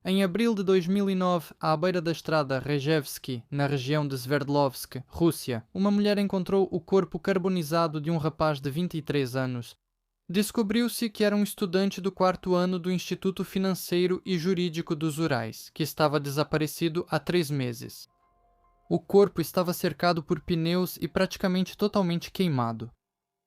Em abril de 2009, à beira da estrada Rejevsky, na região de Sverdlovsk, Rússia, uma mulher encontrou o corpo carbonizado de um rapaz de 23 anos. Descobriu-se que era um estudante do quarto ano do Instituto Financeiro e Jurídico dos Urais, que estava desaparecido há 3 meses. O corpo estava cercado por pneus e praticamente totalmente queimado.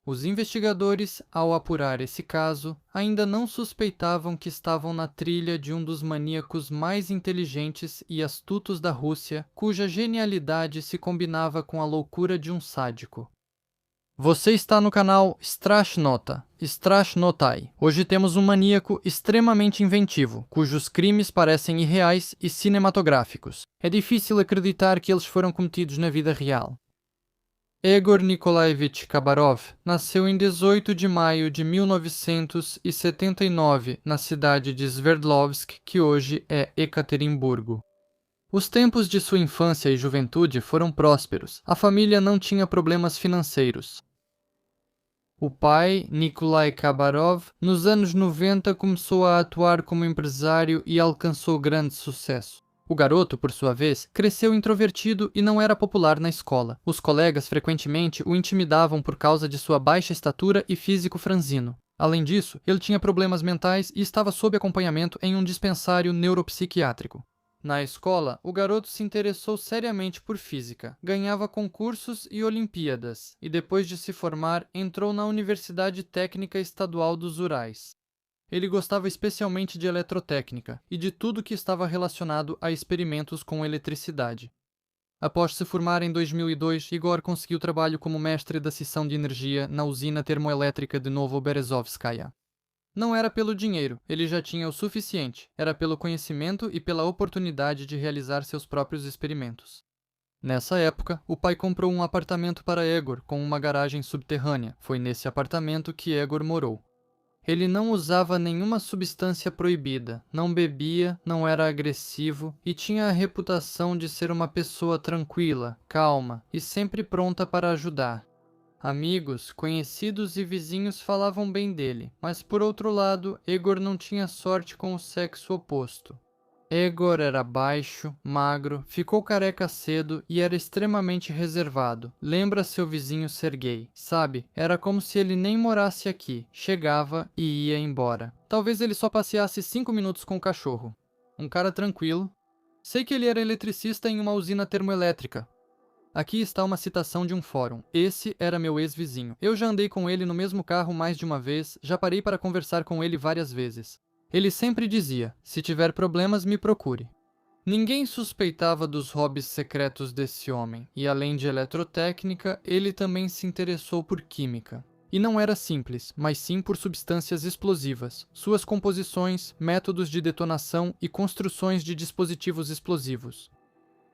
Os investigadores, ao apurar esse caso, ainda não suspeitavam que estavam na trilha de um dos maníacos mais inteligentes e astutos da Rússia, cuja genialidade se combinava com a loucura de um sádico. Você está no canal Strashnotai. Hoje temos um maníaco extremamente inventivo, cujos crimes parecem irreais e cinematográficos. É difícil acreditar que eles foram cometidos na vida real. Egor Nikolaevich Khabarov nasceu em 18 de maio de 1979 na cidade de Sverdlovsk, que hoje é Ekaterimburgo. Os tempos de sua infância e juventude foram prósperos. A família não tinha problemas financeiros. O pai, Nikolai Khabarov, nos anos 90 começou a atuar como empresário e alcançou grande sucesso. O garoto, por sua vez, cresceu introvertido e não era popular na escola. Os colegas frequentemente o intimidavam por causa de sua baixa estatura e físico franzino. Além disso, ele tinha problemas mentais e estava sob acompanhamento em um dispensário neuropsiquiátrico. Na escola, o garoto se interessou seriamente por física, ganhava concursos e olimpíadas, e depois de se formar, entrou na Universidade Técnica Estadual dos Urais. Ele gostava especialmente de eletrotécnica e de tudo que estava relacionado a experimentos com eletricidade. Após se formar em 2002, Igor conseguiu trabalho como mestre da seção de energia na usina termoelétrica de Novoberezovskaya. Não era pelo dinheiro, ele já tinha o suficiente, era pelo conhecimento e pela oportunidade de realizar seus próprios experimentos. Nessa época, o pai comprou um apartamento para Egor com uma garagem subterrânea. Foi nesse apartamento que Egor morou. Ele não usava nenhuma substância proibida, não bebia, não era agressivo e tinha a reputação de ser uma pessoa tranquila, calma e sempre pronta para ajudar. Amigos, conhecidos e vizinhos falavam bem dele, mas por outro lado, Egor não tinha sorte com o sexo oposto. Egor era baixo, magro, ficou careca cedo e era extremamente reservado. Lembra seu vizinho Sergei, sabe? Era como se ele nem morasse aqui, chegava e ia embora. Talvez ele só passeasse 5 minutos com o cachorro. Um cara tranquilo. Sei que ele era eletricista em uma usina termoelétrica. Aqui está uma citação de um fórum. Esse era meu ex-vizinho. Eu já andei com ele no mesmo carro mais de uma vez, já parei para conversar com ele várias vezes. Ele sempre dizia, se tiver problemas, me procure. Ninguém suspeitava dos hobbies secretos desse homem, e além de eletrotécnica, ele também se interessou por química. E não era simples, mas sim por substâncias explosivas, suas composições, métodos de detonação e construções de dispositivos explosivos.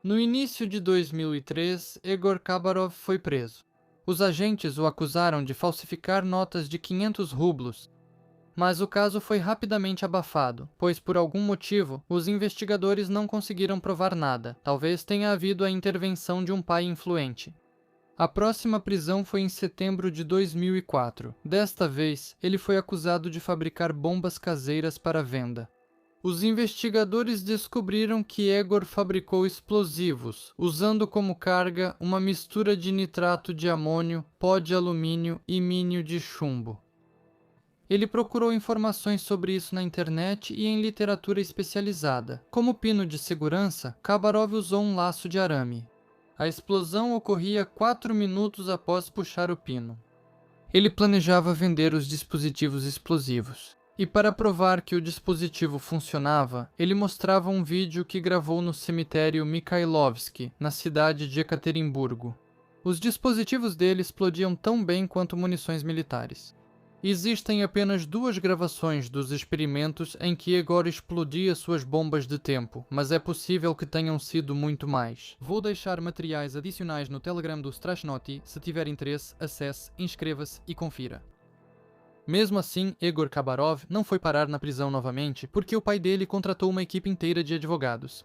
No início de 2003, Egor Khabarov foi preso. Os agentes o acusaram de falsificar notas de 500 rublos, mas o caso foi rapidamente abafado, pois por algum motivo os investigadores não conseguiram provar nada. Talvez tenha havido a intervenção de um pai influente. A próxima prisão foi em setembro de 2004. Desta vez, ele foi acusado de fabricar bombas caseiras para venda. Os investigadores descobriram que Egor fabricou explosivos, usando como carga uma mistura de nitrato de amônio, pó de alumínio e mínio de chumbo. Ele procurou informações sobre isso na internet e em literatura especializada. Como pino de segurança, Khabarov usou um laço de arame. A explosão ocorria 4 minutos após puxar o pino. Ele planejava vender os dispositivos explosivos. E para provar que o dispositivo funcionava, ele mostrava um vídeo que gravou no cemitério Mikhailovsky, na cidade de Ekaterimburgo. Os dispositivos dele explodiam tão bem quanto munições militares. Existem apenas 2 gravações dos experimentos em que Egor explodia suas bombas de tempo, mas é possível que tenham sido muito mais. Vou deixar materiais adicionais no Telegram do Strashnoti. Se tiver interesse, acesse, inscreva-se e confira. Mesmo assim, Egor Khabarov não foi parar na prisão novamente porque o pai dele contratou uma equipe inteira de advogados.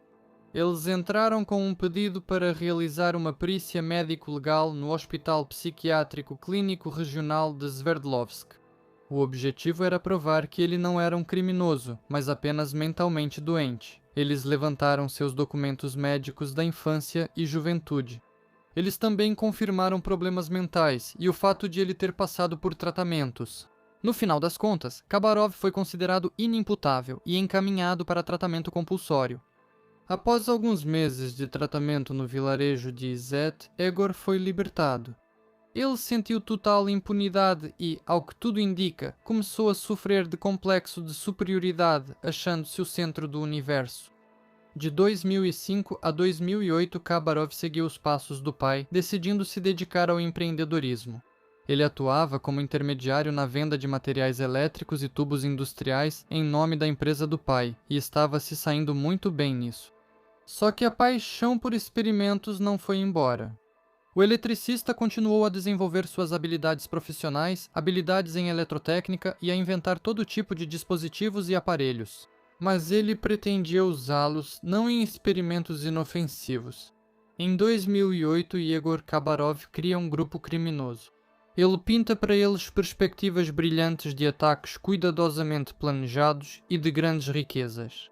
Eles entraram com um pedido para realizar uma perícia médico-legal no Hospital Psiquiátrico Clínico Regional de Sverdlovsk. O objetivo era provar que ele não era um criminoso, mas apenas mentalmente doente. Eles levantaram seus documentos médicos da infância e juventude. Eles também confirmaram problemas mentais e o fato de ele ter passado por tratamentos. No final das contas, Khabarov foi considerado inimputável e encaminhado para tratamento compulsório. Após alguns meses de tratamento no vilarejo de Izet, Egor foi libertado. Ele sentiu total impunidade e, ao que tudo indica, começou a sofrer de complexo de superioridade, achando-se o centro do universo. De 2005 a 2008, Khabarov seguiu os passos do pai, decidindo se dedicar ao empreendedorismo. Ele atuava como intermediário na venda de materiais elétricos e tubos industriais em nome da empresa do pai, e estava se saindo muito bem nisso. Só que a paixão por experimentos não foi embora. O eletricista continuou a desenvolver suas habilidades profissionais, habilidades em eletrotécnica e a inventar todo tipo de dispositivos e aparelhos. Mas ele pretendia usá-los não em experimentos inofensivos. Em 2008, Yegor Khabarov cria um grupo criminoso. Ele pinta para eles perspectivas brilhantes de ataques cuidadosamente planejados e de grandes riquezas.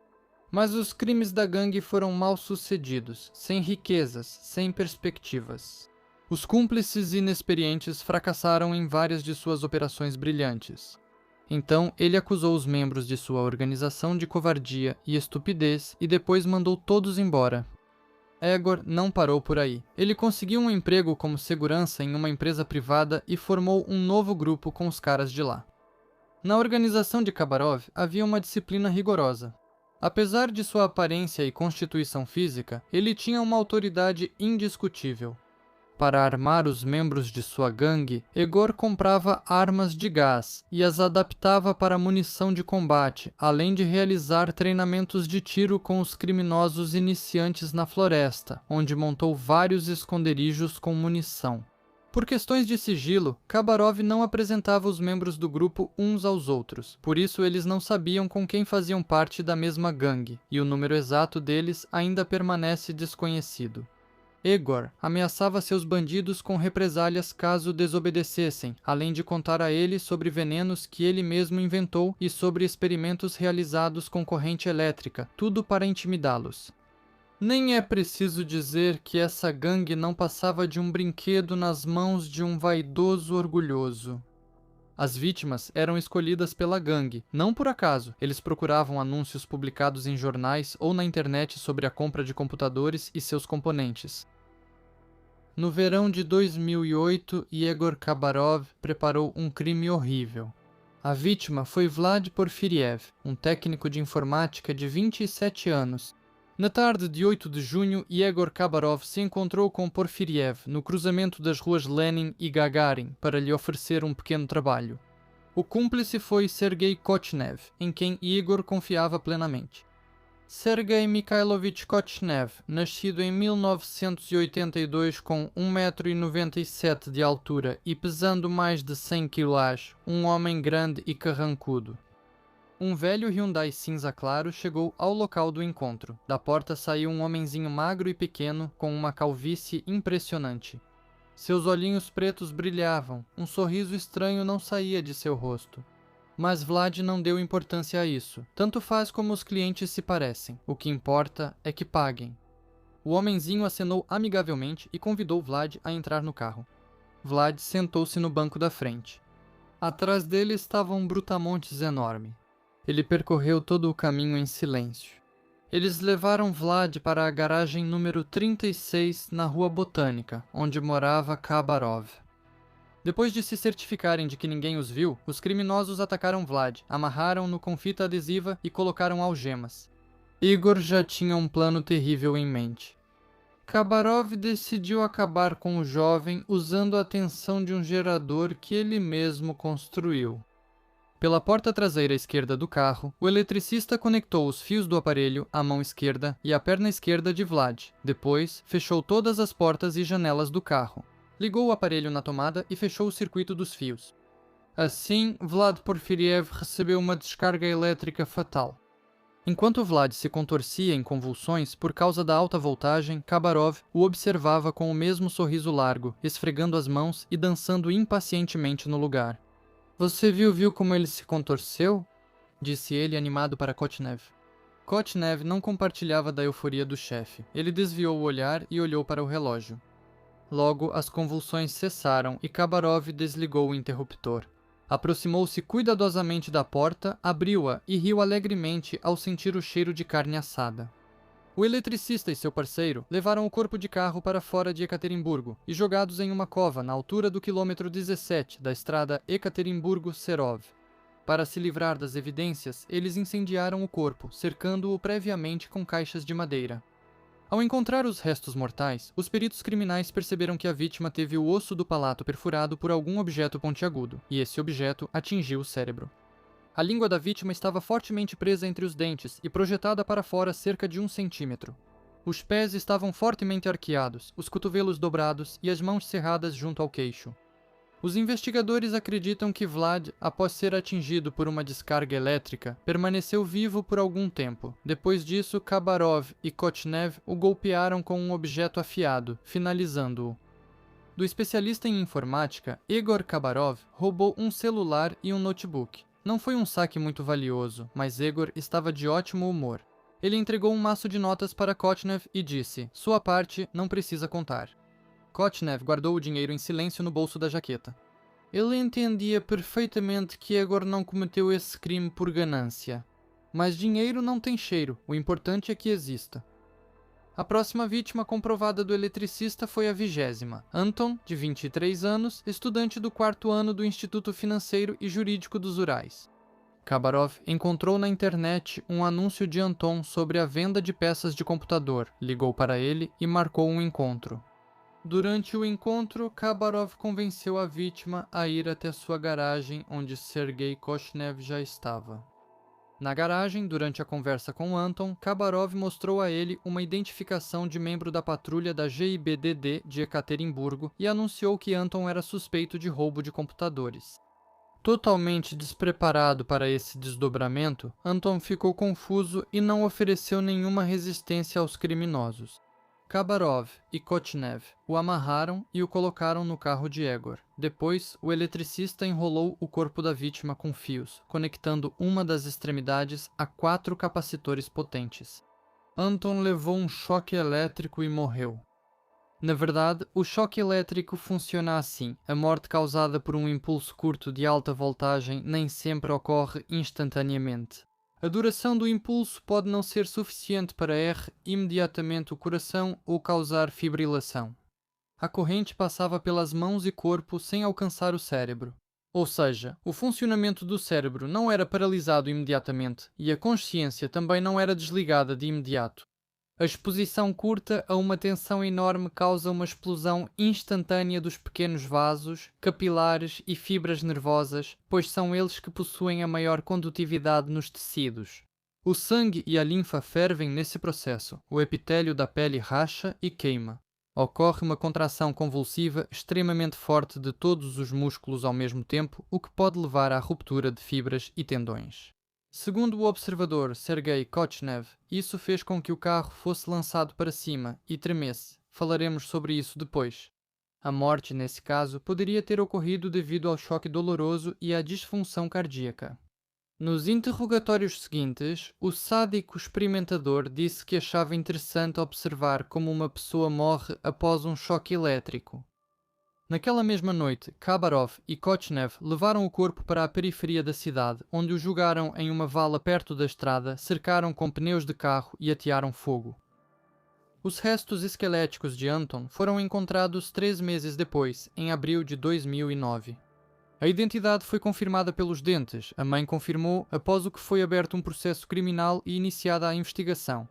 Mas os crimes da gangue foram mal sucedidos, sem riquezas, sem perspectivas. Os cúmplices inexperientes fracassaram em várias de suas operações brilhantes. Então, ele acusou os membros de sua organização de covardia e estupidez e depois mandou todos embora. Egor não parou por aí. Ele conseguiu um emprego como segurança em uma empresa privada e formou um novo grupo com os caras de lá. Na organização de Khabarov havia uma disciplina rigorosa. Apesar de sua aparência e constituição física, ele tinha uma autoridade indiscutível. Para armar os membros de sua gangue, Egor comprava armas de gás e as adaptava para munição de combate, além de realizar treinamentos de tiro com os criminosos iniciantes na floresta, onde montou vários esconderijos com munição. Por questões de sigilo, Khabarov não apresentava os membros do grupo uns aos outros, por isso eles não sabiam com quem faziam parte da mesma gangue, e o número exato deles ainda permanece desconhecido. Egor ameaçava seus bandidos com represálias caso desobedecessem, além de contar a eles sobre venenos que ele mesmo inventou e sobre experimentos realizados com corrente elétrica, tudo para intimidá-los. Nem é preciso dizer que essa gangue não passava de um brinquedo nas mãos de um vaidoso orgulhoso. As vítimas eram escolhidas pela gangue, não por acaso. Eles procuravam anúncios publicados em jornais ou na internet sobre a compra de computadores e seus componentes. No verão de 2008, Yegor Khabarov preparou um crime horrível. A vítima foi Vlad Porfiriev, um técnico de informática de 27 anos. Na tarde de 8 de junho, Yegor Khabarov se encontrou com Porfiriev no cruzamento das ruas Lenin e Gagarin para lhe oferecer um pequeno trabalho. O cúmplice foi Sergei Kochnev, em quem Igor confiava plenamente. Sergei Mikhailovich Kochnev, nascido em 1982 com 1,97 m de altura e pesando mais de 100 kg, um homem grande e carrancudo. Um velho Hyundai cinza claro chegou ao local do encontro. Da porta saiu um homenzinho magro e pequeno com uma calvície impressionante. Seus olhinhos pretos brilhavam, um sorriso estranho não saía de seu rosto. Mas Vlad não deu importância a isso. Tanto faz como os clientes se parecem. O que importa é que paguem. O homenzinho acenou amigavelmente e convidou Vlad a entrar no carro. Vlad sentou-se no banco da frente. Atrás dele estava um brutamontes enorme. Ele percorreu todo o caminho em silêncio. Eles levaram Vlad para a garagem número 36 na Rua Botânica, onde morava Khabarov. Depois de se certificarem de que ninguém os viu, os criminosos atacaram Vlad, amarraram-no com fita adesiva e colocaram algemas. Igor já tinha um plano terrível em mente. Khabarov decidiu acabar com o jovem usando a tensão de um gerador que ele mesmo construiu. Pela porta traseira esquerda do carro, o eletricista conectou os fios do aparelho à mão esquerda e à perna esquerda de Vlad. Depois, fechou todas as portas e janelas do carro. Ligou o aparelho na tomada e fechou o circuito dos fios. Assim, Vlad Porfiriev recebeu uma descarga elétrica fatal. Enquanto Vlad se contorcia em convulsões por causa da alta voltagem, Khabarov o observava com o mesmo sorriso largo, esfregando as mãos e dançando impacientemente no lugar. Você viu como ele se contorceu? Disse ele animado para Kochnev. Kotnev não compartilhava da euforia do chefe. Ele desviou o olhar e olhou para o relógio. Logo, as convulsões cessaram e Khabarov desligou o interruptor. Aproximou-se cuidadosamente da porta, abriu-a e riu alegremente ao sentir o cheiro de carne assada. O eletricista e seu parceiro levaram o corpo de carro para fora de Ekaterimburgo e jogados em uma cova na altura do quilômetro 17 da estrada Ekaterimburgo-Serov. Para se livrar das evidências, eles incendiaram o corpo, cercando-o previamente com caixas de madeira. Ao encontrar os restos mortais, os peritos criminais perceberam que a vítima teve o osso do palato perfurado por algum objeto pontiagudo, e esse objeto atingiu o cérebro. A língua da vítima estava fortemente presa entre os dentes e projetada para fora cerca de 1 centímetro. Os pés estavam fortemente arqueados, os cotovelos dobrados e as mãos cerradas junto ao queixo. Os investigadores acreditam que Vlad, após ser atingido por uma descarga elétrica, permaneceu vivo por algum tempo. Depois disso, Khabarov e Kotnev o golpearam com um objeto afiado, finalizando-o. Do especialista em informática, Egor Khabarov roubou um celular e um notebook. Não foi um saque muito valioso, mas Egor estava de ótimo humor. Ele entregou um maço de notas para Kotnev e disse: "Sua parte não precisa contar." Kotnev guardou o dinheiro em silêncio no bolso da jaqueta. Ele entendia perfeitamente que Egor não cometeu esse crime por ganância. Mas dinheiro não tem cheiro, o importante é que exista. A próxima vítima comprovada do eletricista foi a 20ª, Anton, de 23 anos, estudante do 4º ano do Instituto Financeiro e Jurídico dos Urais. Khabarov encontrou na internet um anúncio de Anton sobre a venda de peças de computador, ligou para ele e marcou um encontro. Durante o encontro, Khabarov convenceu a vítima a ir até sua garagem, onde Sergei Kotnev já estava. Na garagem, durante a conversa com Anton, Khabarov mostrou a ele uma identificação de membro da patrulha da GIBDD de Ekaterimburgo e anunciou que Anton era suspeito de roubo de computadores. Totalmente despreparado para esse desdobramento, Anton ficou confuso e não ofereceu nenhuma resistência aos criminosos. Khabarov e Kotnev o amarraram e o colocaram no carro de Egor. Depois, o eletricista enrolou o corpo da vítima com fios, conectando uma das extremidades a 4 capacitores potentes. Anton levou um choque elétrico e morreu. Na verdade, o choque elétrico funciona assim. A morte causada por um impulso curto de alta voltagem nem sempre ocorre instantaneamente. A duração do impulso pode não ser suficiente para imediatamente o coração ou causar fibrilação. A corrente passava pelas mãos e corpo sem alcançar o cérebro. Ou seja, o funcionamento do cérebro não era paralisado imediatamente e a consciência também não era desligada de imediato. A exposição curta a uma tensão enorme causa uma explosão instantânea dos pequenos vasos, capilares e fibras nervosas, pois são eles que possuem a maior condutividade nos tecidos. O sangue e a linfa fervem nesse processo, o epitélio da pele racha e queima. Ocorre uma contração convulsiva extremamente forte de todos os músculos ao mesmo tempo, o que pode levar à ruptura de fibras e tendões. Segundo o observador Sergei Kotnev, isso fez com que o carro fosse lançado para cima e tremesse. Falaremos sobre isso depois. A morte, nesse caso, poderia ter ocorrido devido ao choque doloroso e à disfunção cardíaca. Nos interrogatórios seguintes, o sádico experimentador disse que achava interessante observar como uma pessoa morre após um choque elétrico. Naquela mesma noite, Khabarov e Kotnev levaram o corpo para a periferia da cidade, onde o jogaram em uma vala perto da estrada, cercaram com pneus de carro e atearam fogo. Os restos esqueléticos de Anton foram encontrados 3 meses depois, em abril de 2009. A identidade foi confirmada pelos dentes, a mãe confirmou após o que foi aberto um processo criminal e iniciada a investigação.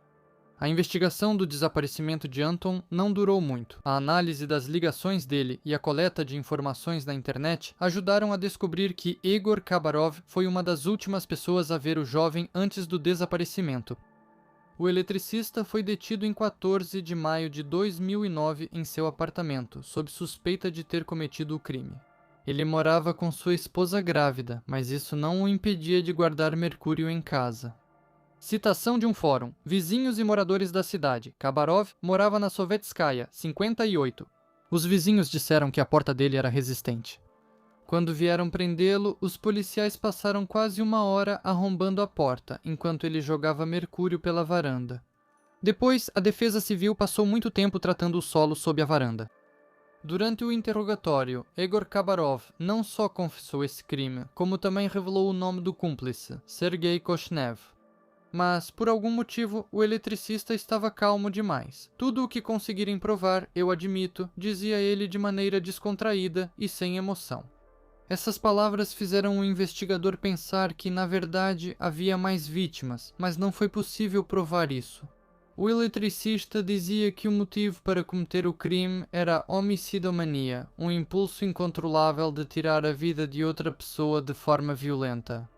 A investigação do desaparecimento de Anton não durou muito. A análise das ligações dele e a coleta de informações na internet ajudaram a descobrir que Egor Khabarov foi uma das últimas pessoas a ver o jovem antes do desaparecimento. O eletricista foi detido em 14 de maio de 2009 em seu apartamento, sob suspeita de ter cometido o crime. Ele morava com sua esposa grávida, mas isso não o impedia de guardar mercúrio em casa. Citação de um fórum. Vizinhos e moradores da cidade. Khabarov morava na Sovetskaya, 58. Os vizinhos disseram que a porta dele era resistente. Quando vieram prendê-lo, os policiais passaram quase 1 hora arrombando a porta, enquanto ele jogava mercúrio pela varanda. Depois, a defesa civil passou muito tempo tratando o solo sob a varanda. Durante o interrogatório, Egor Khabarov não só confessou esse crime, como também revelou o nome do cúmplice, Sergei Koshnev. Mas, por algum motivo, o eletricista estava calmo demais. Tudo o que conseguirem provar, eu admito, dizia ele de maneira descontraída e sem emoção. Essas palavras fizeram o investigador pensar que, na verdade, havia mais vítimas, mas não foi possível provar isso. O eletricista dizia que o motivo para cometer o crime era homicidomania, um impulso incontrolável de tirar a vida de outra pessoa de forma violenta.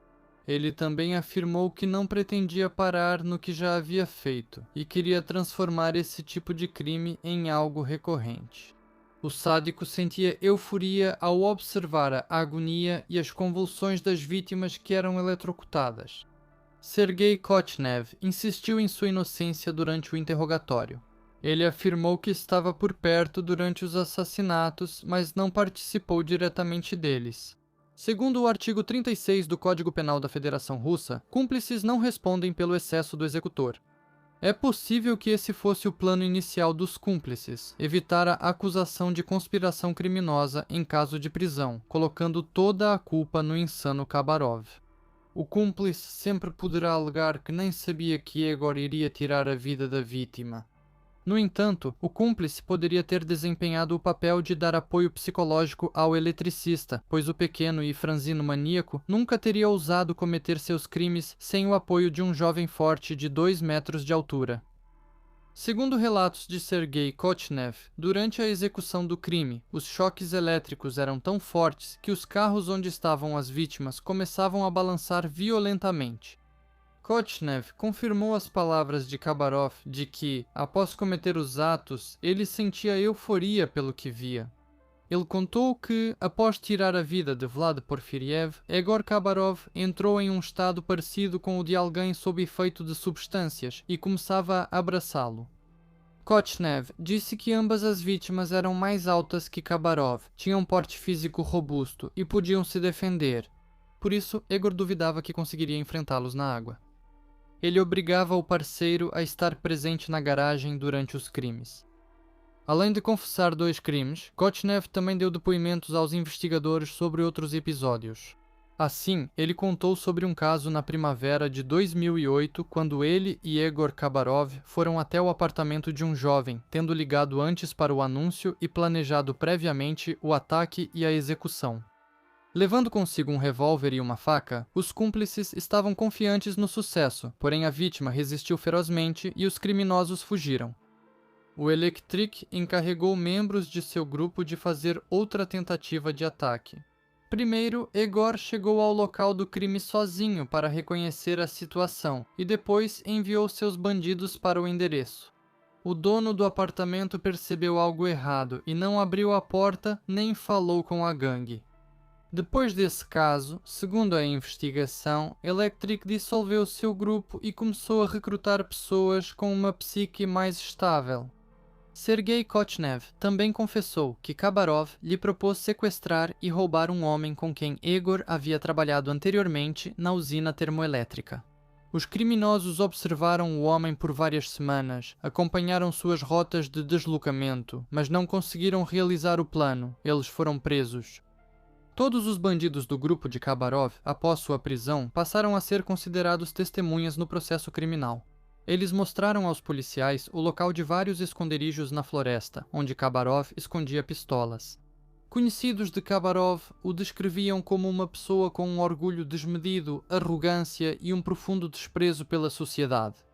Ele também afirmou que não pretendia parar no que já havia feito e queria transformar esse tipo de crime em algo recorrente. O sádico sentia euforia ao observar a agonia e as convulsões das vítimas que eram eletrocutadas. Sergei Kochnev insistiu em sua inocência durante o interrogatório. Ele afirmou que estava por perto durante os assassinatos, mas não participou diretamente deles. Segundo o artigo 36 do Código Penal da Federação Russa, cúmplices não respondem pelo excesso do executor. É possível que esse fosse o plano inicial dos cúmplices, evitar a acusação de conspiração criminosa em caso de prisão, colocando toda a culpa no insano Khabarov. O cúmplice sempre poderá alegar que nem sabia que Egor iria tirar a vida da vítima. No entanto, o cúmplice poderia ter desempenhado o papel de dar apoio psicológico ao eletricista, pois o pequeno e franzino maníaco nunca teria ousado cometer seus crimes sem o apoio de um jovem forte de 2 metros de altura. Segundo relatos de Sergei Kochnev, durante a execução do crime, os choques elétricos eram tão fortes que os carros onde estavam as vítimas começavam a balançar violentamente. Kochnev confirmou as palavras de Khabarov de que, após cometer os atos, ele sentia euforia pelo que via. Ele contou que, após tirar a vida de Vlad Porfiriev, Egor Khabarov entrou em um estado parecido com o de alguém sob efeito de substâncias e começava a abraçá-lo. Kochnev disse que ambas as vítimas eram mais altas que Khabarov, tinham porte físico robusto e podiam se defender. Por isso, Egor duvidava que conseguiria enfrentá-los na água. Ele obrigava o parceiro a estar presente na garagem durante os crimes. Além de confessar 2 crimes, Kochnev também deu depoimentos aos investigadores sobre outros episódios. Assim, ele contou sobre um caso na primavera de 2008, quando ele e Egor Khabarov foram até o apartamento de um jovem, tendo ligado antes para o anúncio e planejado previamente o ataque e a execução. Levando consigo um revólver e uma faca, os cúmplices estavam confiantes no sucesso, porém a vítima resistiu ferozmente e os criminosos fugiram. O Electric encarregou membros de seu grupo de fazer outra tentativa de ataque. Primeiro, Egor chegou ao local do crime sozinho para reconhecer a situação e depois enviou seus bandidos para o endereço. O dono do apartamento percebeu algo errado e não abriu a porta nem falou com a gangue. Depois desse caso, segundo a investigação, Electric dissolveu seu grupo e começou a recrutar pessoas com uma psique mais estável. Sergei Kochnev também confessou que Khabarov lhe propôs sequestrar e roubar um homem com quem Egor havia trabalhado anteriormente na usina termoelétrica. Os criminosos observaram o homem por várias semanas, acompanharam suas rotas de deslocamento, mas não conseguiram realizar o plano. Eles foram presos. Todos os bandidos do grupo de Khabarov, após sua prisão, passaram a ser considerados testemunhas no processo criminal. Eles mostraram aos policiais o local de vários esconderijos na floresta, onde Khabarov escondia pistolas. Conhecidos de Khabarov o descreviam como uma pessoa com um orgulho desmedido, arrogância e um profundo desprezo pela sociedade.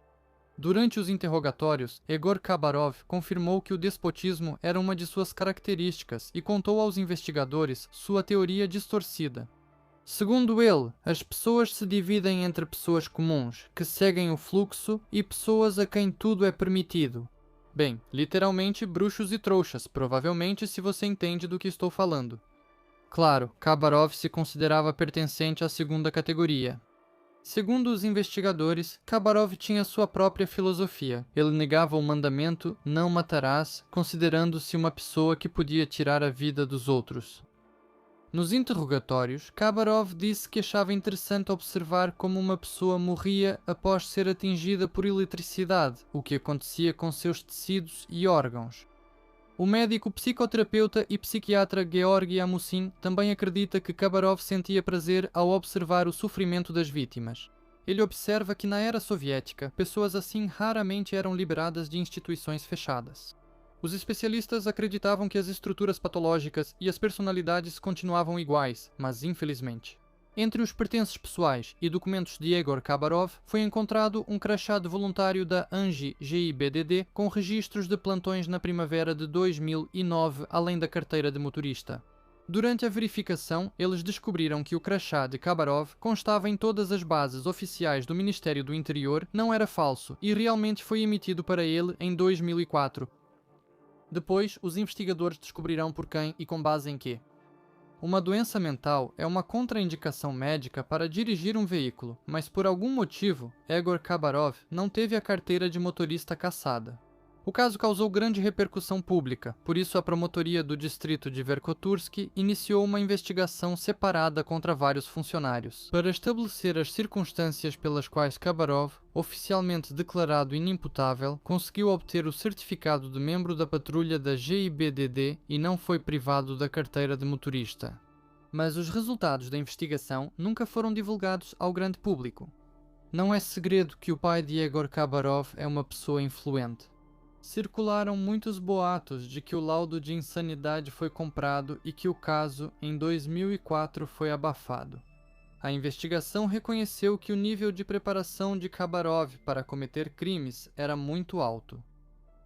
Durante os interrogatórios, Egor Khabarov confirmou que o despotismo era uma de suas características e contou aos investigadores sua teoria distorcida. Segundo ele, as pessoas se dividem entre pessoas comuns, que seguem o fluxo, e pessoas a quem tudo é permitido. Bem, literalmente bruxos e trouxas, provavelmente, se você entende do que estou falando. Claro, Khabarov se considerava pertencente à segunda categoria. Segundo os investigadores, Khabarov tinha sua própria filosofia. Ele negava o mandamento "não matarás", considerando-se uma pessoa que podia tirar a vida dos outros. Nos interrogatórios, Khabarov disse que achava interessante observar como uma pessoa morria após ser atingida por eletricidade, o que acontecia com seus tecidos e órgãos. O médico psicoterapeuta e psiquiatra Georgi Amusin também acredita que Khabarov sentia prazer ao observar o sofrimento das vítimas. Ele observa que na era soviética, pessoas assim raramente eram liberadas de instituições fechadas. Os especialistas acreditavam que as estruturas patológicas e as personalidades continuavam iguais, mas infelizmente. Entre os pertences pessoais e documentos de Egor Khabarov foi encontrado um crachá de voluntário da ANGI GIBDD com registros de plantões na primavera de 2009, além da carteira de motorista. Durante a verificação, eles descobriram que o crachá de Khabarov constava em todas as bases oficiais do Ministério do Interior, não era falso e realmente foi emitido para ele em 2004. Depois, os investigadores descobrirão por quem e com base em quê. Uma doença mental é uma contraindicação médica para dirigir um veículo, mas por algum motivo, Egor Khabarov não teve a carteira de motorista cassada. O caso causou grande repercussão pública, por isso a promotoria do distrito de Verkhotursk iniciou uma investigação separada contra vários funcionários, para estabelecer as circunstâncias pelas quais Khabarov, oficialmente declarado inimputável, conseguiu obter o certificado de membro da patrulha da GIBDD e não foi privado da carteira de motorista. Mas os resultados da investigação nunca foram divulgados ao grande público. Não é segredo que o pai de Egor Khabarov é uma pessoa influente. Circularam muitos boatos de que o laudo de insanidade foi comprado e que o caso, em 2004, foi abafado. A investigação reconheceu que o nível de preparação de Khabarov para cometer crimes era muito alto.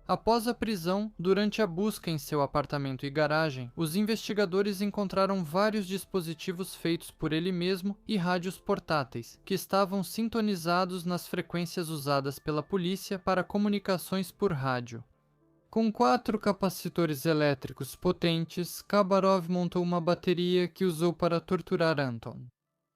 Após a prisão, durante a busca em seu apartamento e garagem, os investigadores encontraram vários dispositivos feitos por ele mesmo e rádios portáteis, que estavam sintonizados nas frequências usadas pela polícia para comunicações por rádio. Com 4 capacitores elétricos potentes, Khabarov montou uma bateria que usou para torturar Anton.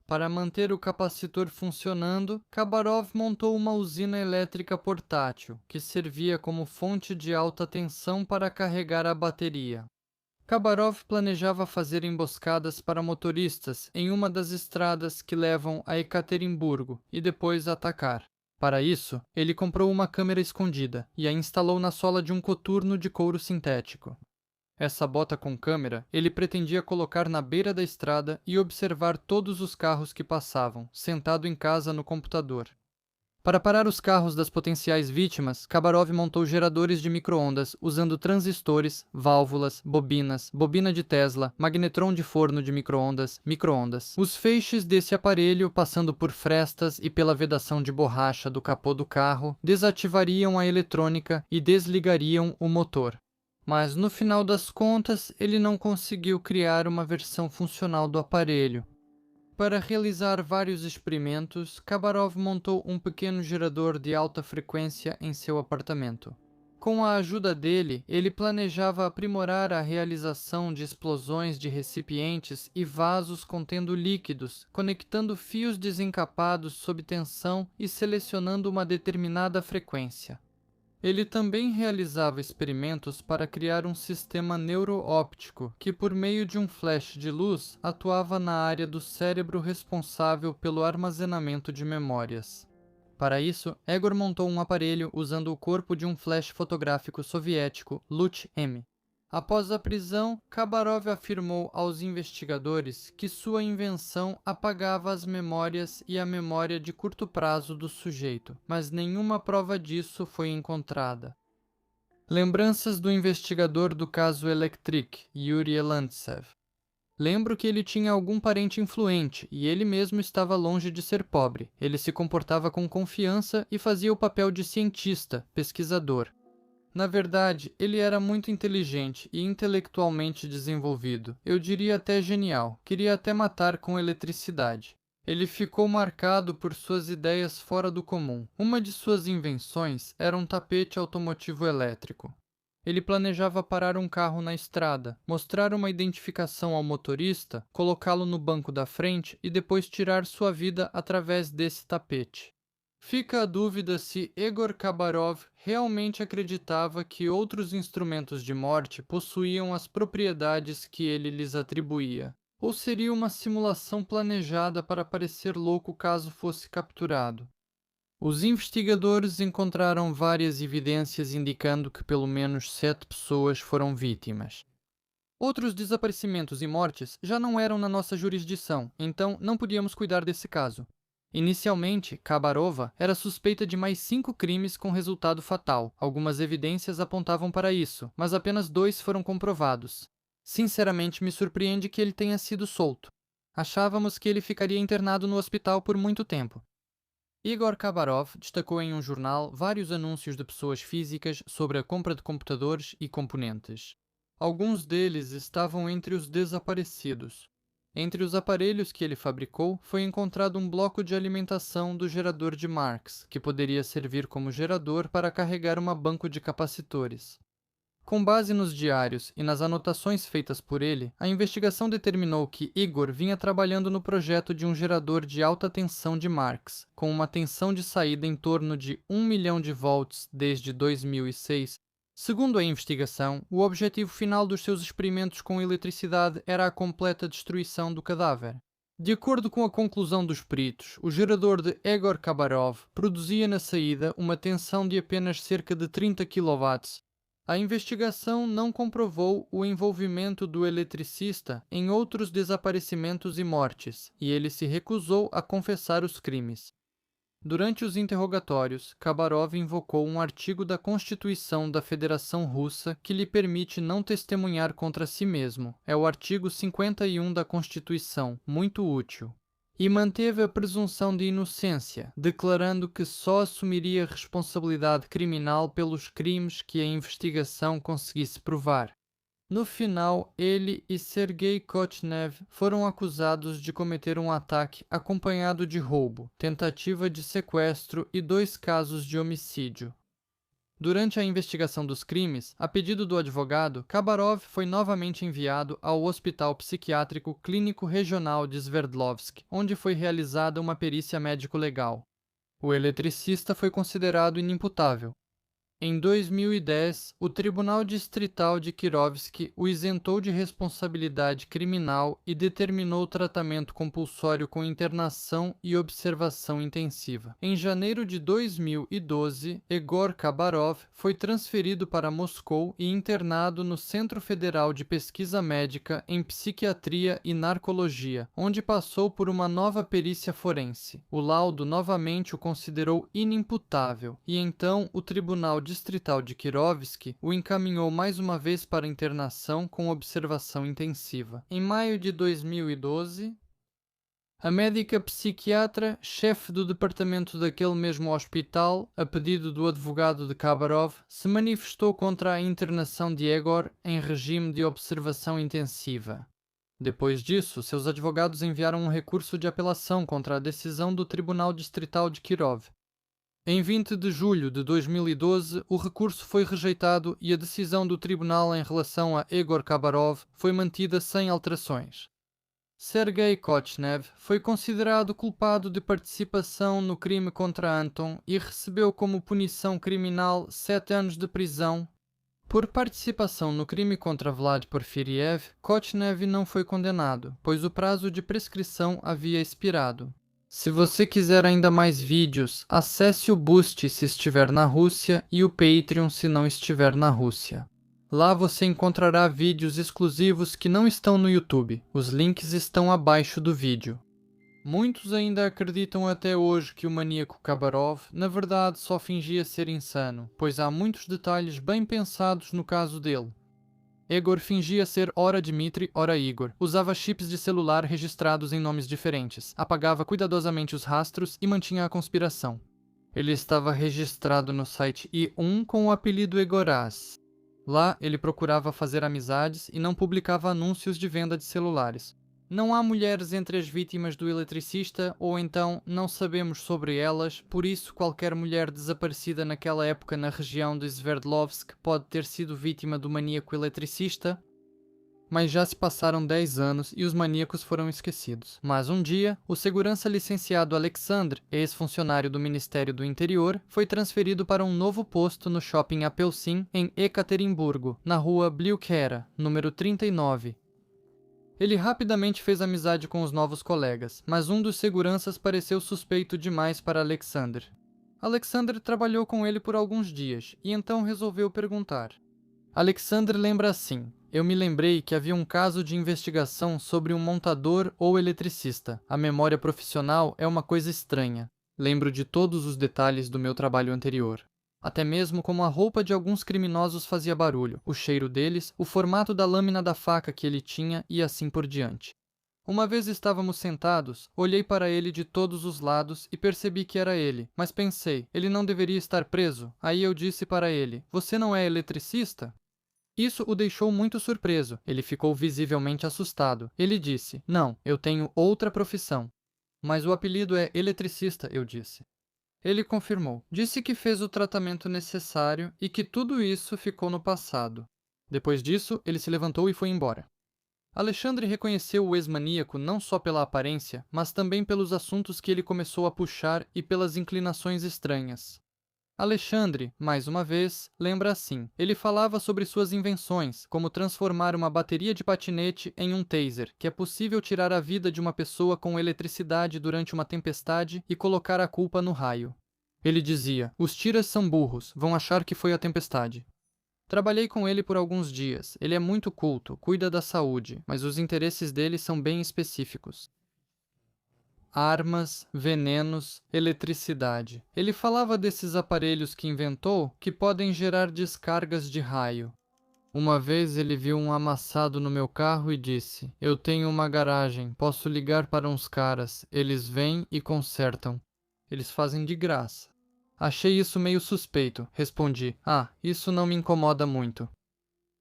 Para manter o capacitor funcionando, Khabarov montou uma usina elétrica portátil, que servia como fonte de alta tensão para carregar a bateria. Khabarov planejava fazer emboscadas para motoristas em uma das estradas que levam a Ekaterimburgo e depois atacar. Para isso, ele comprou uma câmera escondida e a instalou na sola de um coturno de couro sintético. Essa bota com câmera ele pretendia colocar na beira da estrada e observar todos os carros que passavam, sentado em casa no computador. Para parar os carros das potenciais vítimas, Khabarov montou geradores de micro-ondas usando transistores, válvulas, bobinas, bobina de Tesla, magnetron de forno de micro-ondas, micro-ondas. Os feixes desse aparelho, passando por frestas e pela vedação de borracha do capô do carro, desativariam a eletrônica e desligariam o motor. Mas no final das contas, ele não conseguiu criar uma versão funcional do aparelho. Para realizar vários experimentos, Khabarov montou um pequeno gerador de alta frequência em seu apartamento. Com a ajuda dele, ele planejava aprimorar a realização de explosões de recipientes e vasos contendo líquidos, conectando fios desencapados sob tensão e selecionando uma determinada frequência. Ele também realizava experimentos para criar um sistema neuroóptico que, por meio de um flash de luz, atuava na área do cérebro responsável pelo armazenamento de memórias. Para isso, Egor montou um aparelho usando o corpo de um flash fotográfico soviético LUT-M. Após a prisão, Khabarov afirmou aos investigadores que sua invenção apagava as memórias e a memória de curto prazo do sujeito, mas nenhuma prova disso foi encontrada. Lembranças do investigador do caso Elektrik, Yuri Elantsev. Lembro que ele tinha algum parente influente e ele mesmo estava longe de ser pobre. Ele se comportava com confiança e fazia o papel de cientista, pesquisador. Na verdade, ele era muito inteligente e intelectualmente desenvolvido. Eu diria até genial. Queria até matar com eletricidade. Ele ficou marcado por suas ideias fora do comum. Uma de suas invenções era um tapete automotivo elétrico. Ele planejava parar um carro na estrada, mostrar uma identificação ao motorista, colocá-lo no banco da frente e depois tirar sua vida através desse tapete. Fica a dúvida se Egor Khabarov realmente acreditava que outros instrumentos de morte possuíam as propriedades que ele lhes atribuía. Ou seria uma simulação planejada para parecer louco caso fosse capturado? Os investigadores encontraram várias evidências indicando que pelo menos 7 pessoas foram vítimas. Outros desaparecimentos e mortes já não eram na nossa jurisdição, então não podíamos cuidar desse caso. Inicialmente, Kabarova era suspeita de mais 5 crimes com resultado fatal. Algumas evidências apontavam para isso, mas apenas 2 foram comprovados. Sinceramente, me surpreende que ele tenha sido solto. Achávamos que ele ficaria internado no hospital por muito tempo. Igor Kabarov destacou em um jornal vários anúncios de pessoas físicas sobre a compra de computadores e componentes. Alguns deles estavam entre os desaparecidos. Entre os aparelhos que ele fabricou, foi encontrado um bloco de alimentação do gerador de Marx, que poderia servir como gerador para carregar uma banco de capacitores. Com base nos diários e nas anotações feitas por ele, a investigação determinou que Igor vinha trabalhando no projeto de um gerador de alta tensão de Marx, com uma tensão de saída em torno de 1 milhão de volts desde 2006. Segundo a investigação, o objetivo final dos seus experimentos com eletricidade era a completa destruição do cadáver. De acordo com a conclusão dos peritos, o gerador de Egor Kabarov produzia na saída uma tensão de apenas cerca de 30 kW. A investigação não comprovou o envolvimento do eletricista em outros desaparecimentos e mortes, e ele se recusou a confessar os crimes. Durante os interrogatórios, Kabarov invocou um artigo da Constituição da Federação Russa que lhe permite não testemunhar contra si mesmo. É o artigo 51 da Constituição, muito útil. E manteve a presunção de inocência, declarando que só assumiria responsabilidade criminal pelos crimes que a investigação conseguisse provar. No final, ele e Sergei Kochnev foram acusados de cometer um ataque acompanhado de roubo, tentativa de sequestro e 2 casos de homicídio. Durante a investigação dos crimes, a pedido do advogado, Kabarov foi novamente enviado ao Hospital Psiquiátrico Clínico Regional de Sverdlovsk, onde foi realizada uma perícia médico-legal. O eletricista foi considerado inimputável. Em 2010, o Tribunal Distrital de Kirovsk o isentou de responsabilidade criminal e determinou tratamento compulsório com internação e observação intensiva. Em janeiro de 2012, Egor Kabarov foi transferido para Moscou e internado no Centro Federal de Pesquisa Médica em Psiquiatria e Narcologia, onde passou por uma nova perícia forense. O laudo novamente o considerou inimputável, e então o Tribunal Distrital de Kirovsk o encaminhou mais uma vez para internação com observação intensiva. Em maio de 2012, a médica psiquiatra, chefe do departamento daquele mesmo hospital, a pedido do advogado de Kabarov, se manifestou contra a internação de Egor em regime de observação intensiva. Depois disso, seus advogados enviaram um recurso de apelação contra a decisão do Tribunal Distrital de Kirov. Em 20 de julho de 2012, o recurso foi rejeitado e a decisão do tribunal em relação a Egor Kabarov foi mantida sem alterações. Sergei Kochnev foi considerado culpado de participação no crime contra Anton e recebeu como punição criminal 7 anos de prisão. Por participação no crime contra Vlad Porfiriev, Kochnev não foi condenado, pois o prazo de prescrição havia expirado. Se você quiser ainda mais vídeos, acesse o Boosty se estiver na Rússia e o Patreon se não estiver na Rússia. Lá você encontrará vídeos exclusivos que não estão no YouTube. Os links estão abaixo do vídeo. Muitos ainda acreditam até hoje que o maníaco Kabarov, na verdade, só fingia ser insano, pois há muitos detalhes bem pensados no caso dele. Egor fingia ser ora Dmitri, ora Igor. Usava chips de celular registrados em nomes diferentes. Apagava cuidadosamente os rastros e mantinha a conspiração. Ele estava registrado no site I1 com o apelido Egoraz. Lá, ele procurava fazer amizades e não publicava anúncios de venda de celulares. Não há mulheres entre as vítimas do eletricista, ou então não sabemos sobre elas, por isso qualquer mulher desaparecida naquela época na região de Sverdlovsk pode ter sido vítima do maníaco eletricista. Mas já se passaram 10 anos e os maníacos foram esquecidos. Mas um dia, o segurança licenciado Alexandre, ex-funcionário do Ministério do Interior, foi transferido para um novo posto no shopping Apelsin, em Ekaterimburgo, na rua Bliukhera, número 39. Ele rapidamente fez amizade com os novos colegas, mas um dos seguranças pareceu suspeito demais para Alexander. Alexander trabalhou com ele por alguns dias e então resolveu perguntar. Alexander lembra assim: eu me lembrei que havia um caso de investigação sobre um montador ou eletricista. A memória profissional é uma coisa estranha. Lembro de todos os detalhes do meu trabalho anterior. Até mesmo como a roupa de alguns criminosos fazia barulho, o cheiro deles, o formato da lâmina da faca que ele tinha e assim por diante. Uma vez estávamos sentados, olhei para ele de todos os lados e percebi que era ele, mas pensei, ele não deveria estar preso. Aí eu disse para ele: você não é eletricista? Isso o deixou muito surpreso. Ele ficou visivelmente assustado. Ele disse: não, eu tenho outra profissão. Mas o apelido é eletricista, eu disse. Ele confirmou. Disse que fez o tratamento necessário e que tudo isso ficou no passado. Depois disso, ele se levantou e foi embora. Alexandre reconheceu o ex-maníaco não só pela aparência, mas também pelos assuntos que ele começou a puxar e pelas inclinações estranhas. Alexandre, mais uma vez, lembra assim. Ele falava sobre suas invenções, como transformar uma bateria de patinete em um taser, que é possível tirar a vida de uma pessoa com eletricidade durante uma tempestade e colocar a culpa no raio. Ele dizia: os tiras são burros, vão achar que foi a tempestade. Trabalhei com ele por alguns dias. Ele é muito culto, cuida da saúde, mas os interesses dele são bem específicos. Armas, venenos, eletricidade. Ele falava desses aparelhos que inventou que podem gerar descargas de raio. Uma vez ele viu um amassado no meu carro e disse: eu tenho uma garagem, posso ligar para uns caras, eles vêm e consertam. Eles fazem de graça. Achei isso meio suspeito, respondi. Isso não me incomoda muito.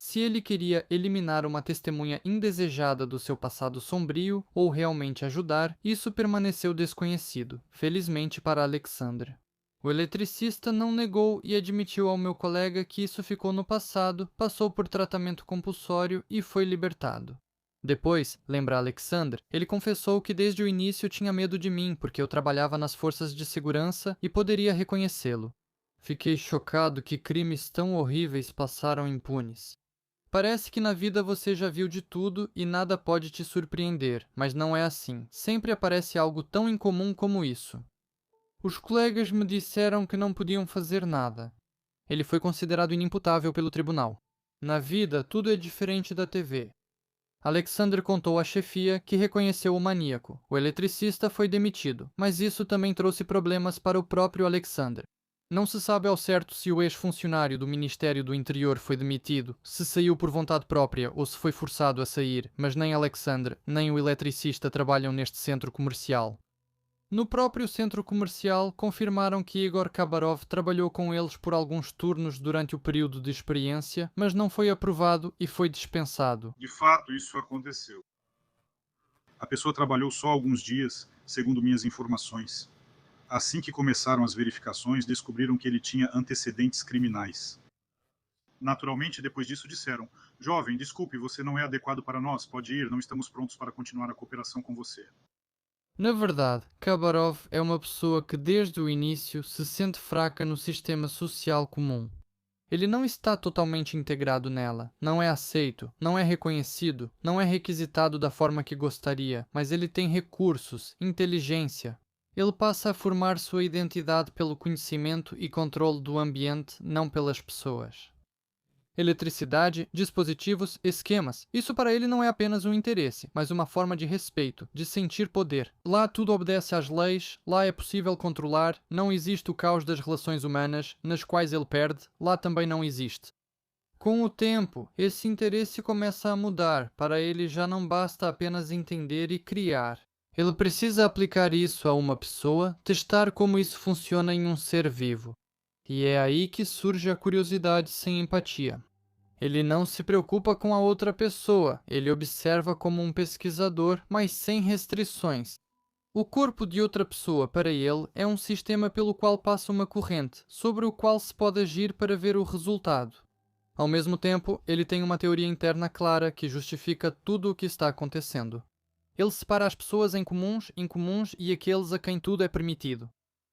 Se ele queria eliminar uma testemunha indesejada do seu passado sombrio ou realmente ajudar, isso permaneceu desconhecido, felizmente para Alexander. O eletricista não negou e admitiu ao meu colega que isso ficou no passado, passou por tratamento compulsório e foi libertado. Depois, lembra Alexander, ele confessou que desde o início tinha medo de mim porque eu trabalhava nas forças de segurança e poderia reconhecê-lo. Fiquei chocado que crimes tão horríveis passaram impunes. Parece que na vida você já viu de tudo e nada pode te surpreender, mas não é assim. Sempre aparece algo tão incomum como isso. Os colegas me disseram que não podiam fazer nada. Ele foi considerado inimputável pelo tribunal. Na vida, tudo é diferente da TV. Alexander contou à chefia que reconheceu o maníaco. O eletricista foi demitido, mas isso também trouxe problemas para o próprio Alexander. Não se sabe ao certo se o ex-funcionário do Ministério do Interior foi demitido, se saiu por vontade própria ou se foi forçado a sair, mas nem Alexander nem o eletricista trabalham neste centro comercial. No próprio centro comercial, confirmaram que Igor Kabarov trabalhou com eles por alguns turnos durante o período de experiência, mas não foi aprovado e foi dispensado. De fato, isso aconteceu. A pessoa trabalhou só alguns dias, segundo minhas informações. Assim que começaram as verificações, descobriram que ele tinha antecedentes criminais. Naturalmente, depois disso disseram: jovem, desculpe, você não é adequado para nós, pode ir, não estamos prontos para continuar a cooperação com você. Na verdade, Kabarov é uma pessoa que desde o início se sente fraca no sistema social comum. Ele não está totalmente integrado nela, não é aceito, não é reconhecido, não é requisitado da forma que gostaria, mas ele tem recursos, inteligência. Ele passa a formar sua identidade pelo conhecimento e controle do ambiente, não pelas pessoas. Eletricidade, dispositivos, esquemas. Isso para ele não é apenas um interesse, mas uma forma de respeito, de sentir poder. Lá tudo obedece às leis, lá é possível controlar, não existe o caos das relações humanas, nas quais ele perde, lá também não existe. Com o tempo, esse interesse começa a mudar, para ele já não basta apenas entender e criar. Ele precisa aplicar isso a uma pessoa, testar como isso funciona em um ser vivo. E é aí que surge a curiosidade sem empatia. Ele não se preocupa com a outra pessoa, ele observa como um pesquisador, mas sem restrições. O corpo de outra pessoa, para ele, é um sistema pelo qual passa uma corrente, sobre o qual se pode agir para ver o resultado. Ao mesmo tempo, ele tem uma teoria interna clara que justifica tudo o que está acontecendo. Ele separa as pessoas em comuns, incomuns e aqueles a quem tudo é permitido.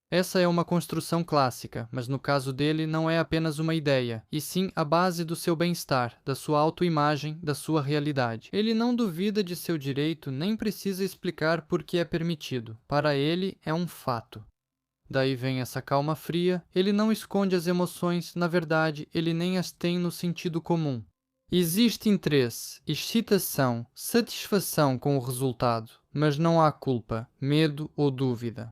Essa é uma construção clássica, mas no caso dele não é apenas uma ideia, e sim a base do seu bem-estar, da sua autoimagem, da sua realidade. Ele não duvida de seu direito nem precisa explicar por que é permitido. Para ele, é um fato. Daí vem essa calma fria, ele não esconde as emoções, na verdade, ele nem as tem no sentido comum. Existe interesse, excitação, satisfação com o resultado, mas não há culpa, medo ou dúvida.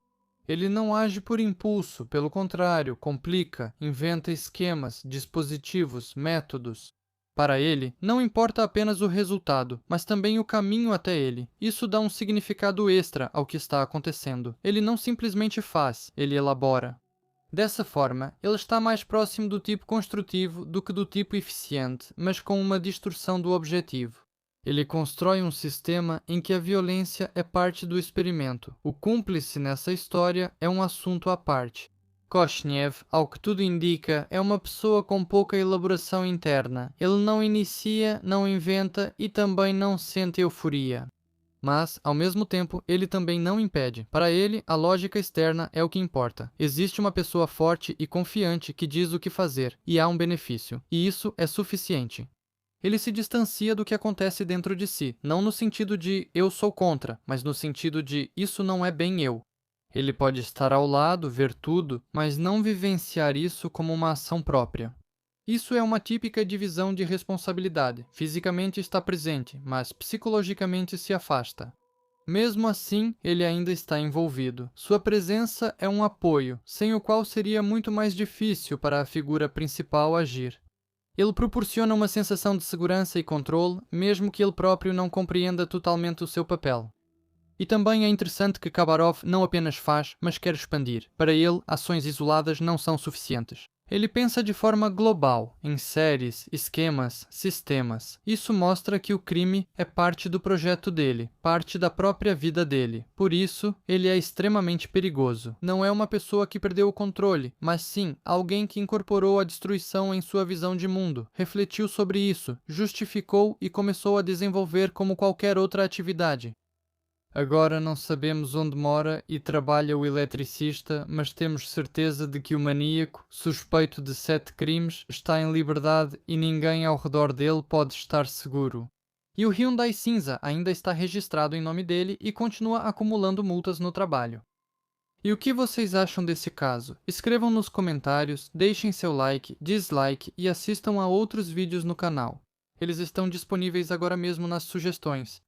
Ele não age por impulso, pelo contrário, complica, inventa esquemas, dispositivos, métodos. Para ele, não importa apenas o resultado, mas também o caminho até ele. Isso dá um significado extra ao que está acontecendo. Ele não simplesmente faz, ele elabora. Dessa forma, ele está mais próximo do tipo construtivo do que do tipo eficiente, mas com uma distorção do objetivo. Ele constrói um sistema em que a violência é parte do experimento. O cúmplice nessa história é um assunto à parte. Koshnev, ao que tudo indica, é uma pessoa com pouca elaboração interna. Ele não inicia, não inventa e também não sente euforia. Mas, ao mesmo tempo, ele também não impede. Para ele, a lógica externa é o que importa. Existe uma pessoa forte e confiante que diz o que fazer, e há um benefício. E isso é suficiente. Ele se distancia do que acontece dentro de si, não no sentido de eu sou contra, mas no sentido de isso não é bem eu. Ele pode estar ao lado, ver tudo, mas não vivenciar isso como uma ação própria. Isso é uma típica divisão de responsabilidade. Fisicamente está presente, mas psicologicamente se afasta. Mesmo assim, ele ainda está envolvido. Sua presença é um apoio, sem o qual seria muito mais difícil para a figura principal agir. Ele proporciona uma sensação de segurança e controle, mesmo que ele próprio não compreenda totalmente o seu papel. E também é interessante que Kabarov não apenas faz, mas quer expandir. Para ele, ações isoladas não são suficientes. Ele pensa de forma global, em séries, esquemas, sistemas. Isso mostra que o crime é parte do projeto dele, parte da própria vida dele. Por isso, ele é extremamente perigoso. Não é uma pessoa que perdeu o controle, mas sim alguém que incorporou a destruição em sua visão de mundo, refletiu sobre isso, justificou e começou a desenvolver como qualquer outra atividade. Agora não sabemos onde mora e trabalha o eletricista, mas temos certeza de que o maníaco, suspeito de 7 crimes, está em liberdade e ninguém ao redor dele pode estar seguro. E o Hyundai cinza ainda está registrado em nome dele e continua acumulando multas no trabalho. E o que vocês acham desse caso? Escrevam nos comentários, deixem seu like, dislike e assistam a outros vídeos no canal. Eles estão disponíveis agora mesmo nas sugestões.